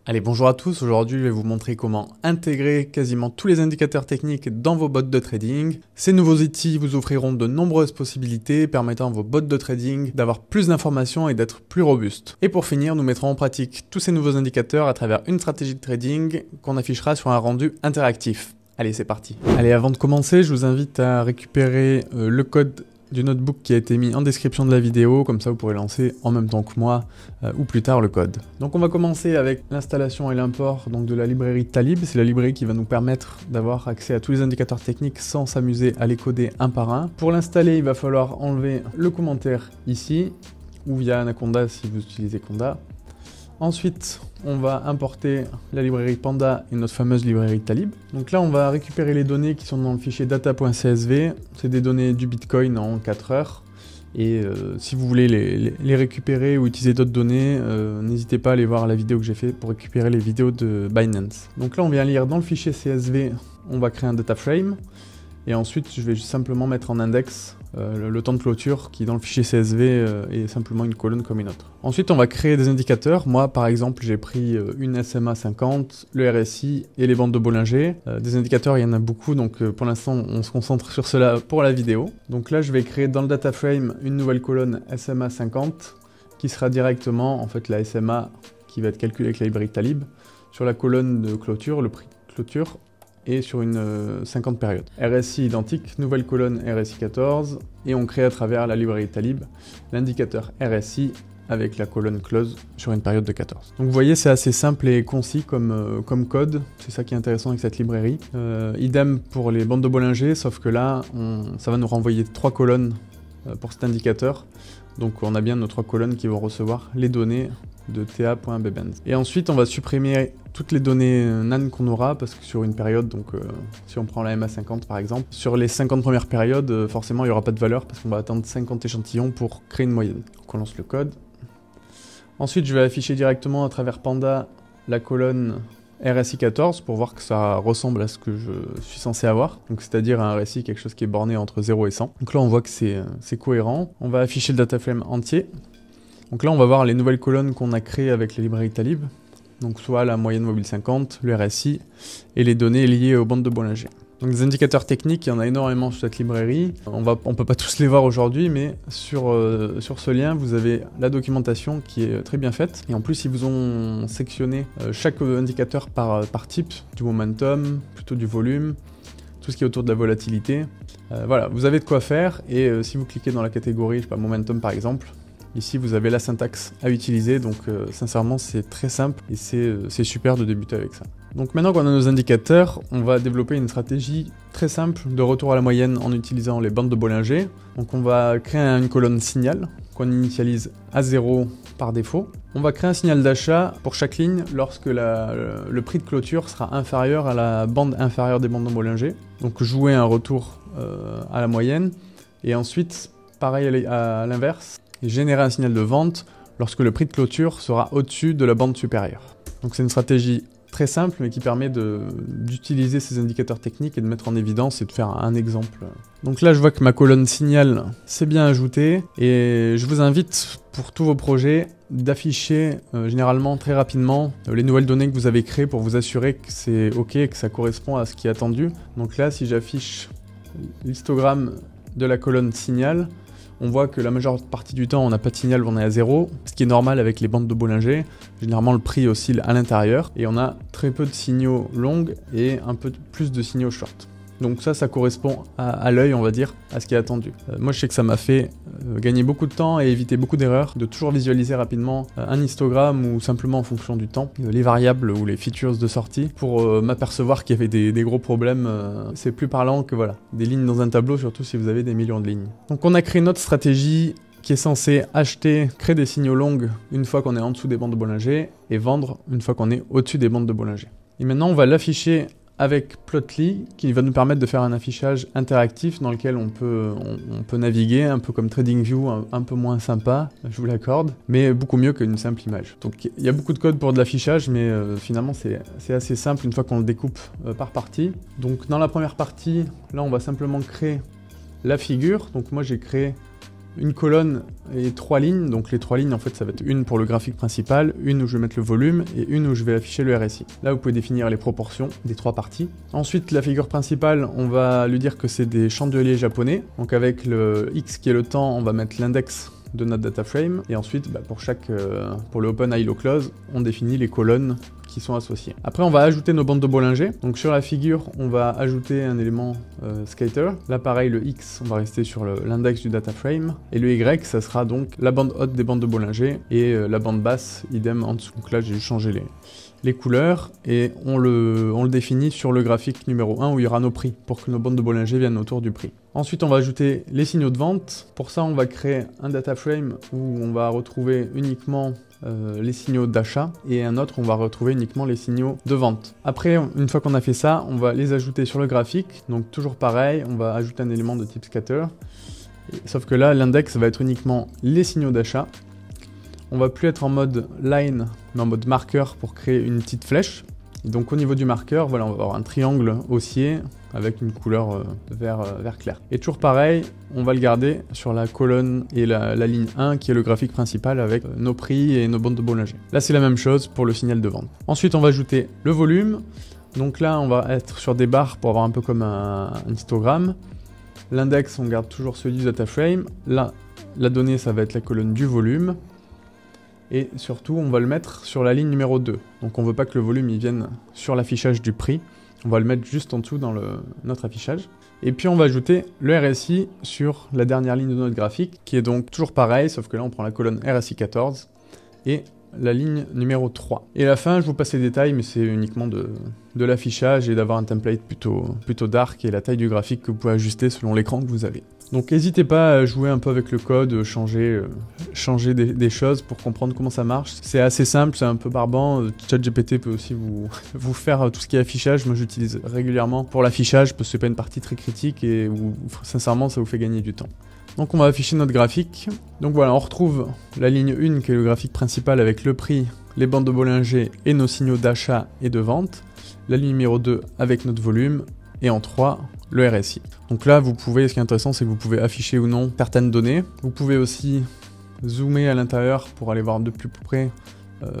Allez, bonjour à tous, aujourd'hui je vais vous montrer comment intégrer quasiment tous les indicateurs techniques dans vos bots de trading. Ces nouveaux outils vous offriront de nombreuses possibilités permettant à vos bots de trading d'avoir plus d'informations et d'être plus robustes. Et pour finir, nous mettrons en pratique tous ces nouveaux indicateurs à travers une stratégie de trading qu'on affichera sur un rendu interactif. Allez, c'est parti. Allez, avant de commencer, je vous invite à récupérer le code du notebook qui a été mis en description de la vidéo, comme ça vous pourrez lancer en même temps que moi ou plus tard le code. Donc on va commencer avec l'installation et l'import de la librairie Talib. C'est la librairie qui va nous permettre d'avoir accès à tous les indicateurs techniques sans s'amuser à les coder un par un. Pour l'installer, il va falloir enlever le commentaire ici ou via Anaconda si vous utilisez Conda. Ensuite, on va importer la librairie Panda et notre fameuse librairie Talib. Donc là, on va récupérer les données qui sont dans le fichier data.csv. C'est des données du Bitcoin en 4 heures. Et si vous voulez les récupérer ou utiliser d'autres données, n'hésitez pas à aller voir la vidéo que j'ai fait pour récupérer les vidéos de Binance. Donc là, on vient lire dans le fichier CSV, on va créer un data frame. Et ensuite, je vais simplement mettre en index le temps de clôture qui, dans le fichier CSV, est simplement une colonne comme une autre. Ensuite, on va créer des indicateurs. Moi, par exemple, j'ai pris une SMA 50, le RSI et les bandes de Bollinger. Des indicateurs, il y en a beaucoup, donc pour l'instant, on se concentre sur cela pour la vidéo. Donc là, je vais créer dans le data frame une nouvelle colonne SMA 50 qui sera directement, en fait, la SMA qui va être calculée avec la librairie Talib sur la colonne de clôture, le prix de clôture, et sur une 50 périodes. RSI identique, nouvelle colonne RSI 14, et on crée à travers la librairie Talib l'indicateur RSI avec la colonne close sur une période de 14. Donc vous voyez, c'est assez simple et concis comme code, c'est ça qui est intéressant avec cette librairie. Idem pour les bandes de Bollinger, sauf que là, ça va nous renvoyer 3 colonnes pour cet indicateur. Donc on a bien nos 3 colonnes qui vont recevoir les données de ta.bbens. Et ensuite, on va supprimer toutes les données NaN qu'on aura, parce que sur une période, donc si on prend la MA50 par exemple, sur les 50 premières périodes, forcément il n'y aura pas de valeur, parce qu'on va attendre 50 échantillons pour créer une moyenne. Donc on lance le code. Ensuite, je vais afficher directement à travers Panda la colonne RSI 14 pour voir que ça ressemble à ce que je suis censé avoir, donc c'est-à-dire un RSI, quelque chose qui est borné entre 0 et 100. Donc là on voit que c'est cohérent. On va afficher le data frame entier. Donc là on va voir les nouvelles colonnes qu'on a créées avec la librairie Talib, donc soit la moyenne mobile 50, le RSI et les données liées aux bandes de Bollinger. Donc des indicateurs techniques, il y en a énormément sur cette librairie. On peut pas tous les voir aujourd'hui, mais sur ce lien, vous avez la documentation qui est très bien faite. Et en plus, ils vous ont sectionné chaque indicateur par type, du momentum, plutôt du volume, tout ce qui est autour de la volatilité. Voilà, vous avez de quoi faire. Et si vous cliquez dans la catégorie, je sais pas, momentum par exemple, ici vous avez la syntaxe à utiliser. Donc sincèrement, c'est très simple et c'est super de débuter avec ça. Donc maintenant qu'on a nos indicateurs, on va développer une stratégie très simple de retour à la moyenne en utilisant les bandes de Bollinger. Donc on va créer une colonne signal qu'on initialise à 0 par défaut. On va créer un signal d'achat pour chaque ligne lorsque le prix de clôture sera inférieur à la bande inférieure des bandes de Bollinger. Donc jouer un retour à la moyenne. Et ensuite, pareil à l'inverse, générer un signal de vente lorsque le prix de clôture sera au-dessus de la bande supérieure. Donc c'est une stratégie très simple, mais qui permet d'utiliser ces indicateurs techniques et de mettre en évidence et de faire un exemple. Donc là, je vois que ma colonne signal s'est bien ajoutée et je vous invite pour tous vos projets d'afficher généralement très rapidement les nouvelles données que vous avez créées pour vous assurer que c'est OK et que ça correspond à ce qui est attendu. Donc là, si j'affiche l'histogramme de la colonne signal, on voit que la majeure partie du temps, on n'a pas de signal, on est à 0, ce qui est normal avec les bandes de Bollinger. Généralement, le prix oscille à l'intérieur et on a très peu de signaux longs et un peu plus de signaux short. Donc ça correspond à l'œil, on va dire, à ce qui est attendu. Moi, je sais que ça m'a fait gagner beaucoup de temps et éviter beaucoup d'erreurs, de toujours visualiser rapidement un histogramme ou simplement en fonction du temps, les variables ou les features de sortie, pour m'apercevoir qu'il y avait des gros problèmes. C'est plus parlant que voilà, des lignes dans un tableau, surtout si vous avez des millions de lignes. Donc on a créé notre stratégie qui est censée créer des signaux longs une fois qu'on est en dessous des bandes de Bollinger et vendre une fois qu'on est au-dessus des bandes de Bollinger. Et maintenant, on va l'afficher avec Plotly, qui va nous permettre de faire un affichage interactif dans lequel on peut naviguer, un peu comme TradingView, un peu moins sympa, je vous l'accorde, mais beaucoup mieux qu'une simple image. Donc il y a beaucoup de code pour de l'affichage, mais finalement c'est assez simple une fois qu'on le découpe par partie. Donc dans la première partie, là on va simplement créer la figure. Donc moi j'ai créé une colonne et 3 lignes. Donc les 3 lignes, en fait, ça va être une pour le graphique principal, une où je vais mettre le volume et une où je vais afficher le RSI. Là, vous pouvez définir les proportions des 3 parties. Ensuite, la figure principale, on va lui dire que c'est des chandeliers japonais. Donc avec le X qui est le temps, on va mettre l'index de notre data frame. Et ensuite, pour le open, high, low, close, on définit les colonnes qui sont associées. Après, on va ajouter nos bandes de Bollinger. Donc sur la figure, on va ajouter un élément skater. Là, pareil, le X, on va rester sur l'index du data frame. Et le Y, ça sera donc la bande haute des bandes de Bollinger et la bande basse, idem en dessous. Donc là, j'ai changé les couleurs et on le définit sur le graphique numéro 1 où il y aura nos prix pour que nos bandes de Bollinger viennent autour du prix. Ensuite, on va ajouter les signaux de vente. Pour ça, on va créer un data frame où on va retrouver uniquement les signaux d'achat et un autre, on va retrouver uniquement les signaux de vente. Après, une fois qu'on a fait ça, on va les ajouter sur le graphique. Donc toujours pareil, on va ajouter un élément de type scatter. Sauf que là, l'index va être uniquement les signaux d'achat. On va plus être en mode line, mais en mode marqueur pour créer une petite flèche. Et donc au niveau du marqueur, voilà, on va avoir un triangle haussier avec une couleur vert clair. Et toujours pareil, on va le garder sur la colonne et la ligne 1 qui est le graphique principal avec nos prix et nos bandes de Bollinger. Là, c'est la même chose pour le signal de vente. Ensuite, on va ajouter le volume. Donc là, on va être sur des barres pour avoir un peu comme un histogramme. L'index, on garde toujours celui du data frame. Là, la donnée, ça va être la colonne du volume. Et surtout, on va le mettre sur la ligne numéro 2. Donc on ne veut pas que le volume il vienne sur l'affichage du prix. On va le mettre juste en dessous dans notre affichage. Et puis on va ajouter le RSI sur la dernière ligne de notre graphique, qui est donc toujours pareil, sauf que là on prend la colonne RSI 14 et la ligne numéro 3. Et à la fin, je vous passe les détails, mais c'est uniquement de l'affichage et d'avoir un template plutôt dark et la taille du graphique que vous pouvez ajuster selon l'écran que vous avez. Donc n'hésitez pas à jouer un peu avec le code, changer des choses pour comprendre comment ça marche. C'est assez simple, c'est un peu barbant. ChatGPT peut aussi vous faire tout ce qui est affichage. Moi j'utilise régulièrement pour l'affichage parce que c'est pas une partie très critique et où sincèrement ça vous fait gagner du temps. Donc on va afficher notre graphique. Donc voilà, on retrouve la ligne 1 qui est le graphique principal avec le prix, les bandes de Bollinger et nos signaux d'achat et de vente. La ligne numéro 2 avec notre volume. Et en 3, le RSI. Donc là, ce qui est intéressant, c'est que vous pouvez afficher ou non certaines données. Vous pouvez aussi zoomer à l'intérieur pour aller voir de plus près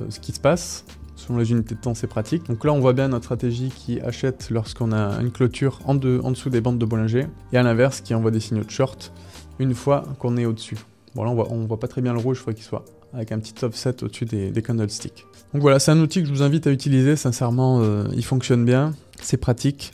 ce qui se passe. Selon les unités de temps, c'est pratique. Donc là, on voit bien notre stratégie qui achète lorsqu'on a une clôture en dessous des bandes de Bollinger. Et à l'inverse, qui envoie des signaux de short une fois qu'on est au-dessus. Bon là, on voit pas très bien le rouge, il faudrait qu'il soit avec un petit offset au-dessus des candlesticks. Donc voilà, c'est un outil que je vous invite à utiliser. Sincèrement, il fonctionne bien, c'est pratique.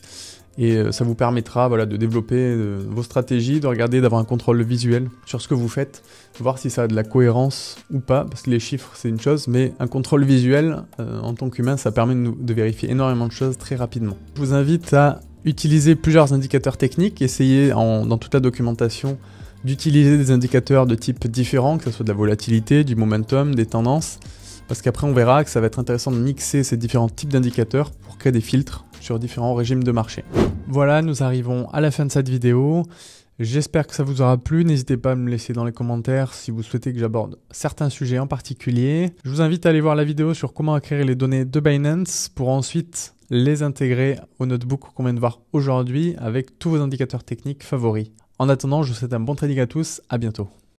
Et ça vous permettra de développer vos stratégies, de regarder, d'avoir un contrôle visuel sur ce que vous faites, voir si ça a de la cohérence ou pas, parce que les chiffres c'est une chose, mais un contrôle visuel en tant qu'humain, ça permet de vérifier énormément de choses très rapidement. Je vous invite à utiliser plusieurs indicateurs techniques, essayer dans toute la documentation d'utiliser des indicateurs de type différents, que ce soit de la volatilité, du momentum, des tendances, parce qu'après on verra que ça va être intéressant de mixer ces différents types d'indicateurs pour créer des filtres sur différents régimes de marché. Voilà, nous arrivons à la fin de cette vidéo. J'espère que ça vous aura plu. N'hésitez pas à me laisser dans les commentaires si vous souhaitez que j'aborde certains sujets en particulier. Je vous invite à aller voir la vidéo sur comment acquérir les données de Binance pour ensuite les intégrer au notebook qu'on vient de voir aujourd'hui avec tous vos indicateurs techniques favoris. En attendant, je vous souhaite un bon trading à tous. À bientôt.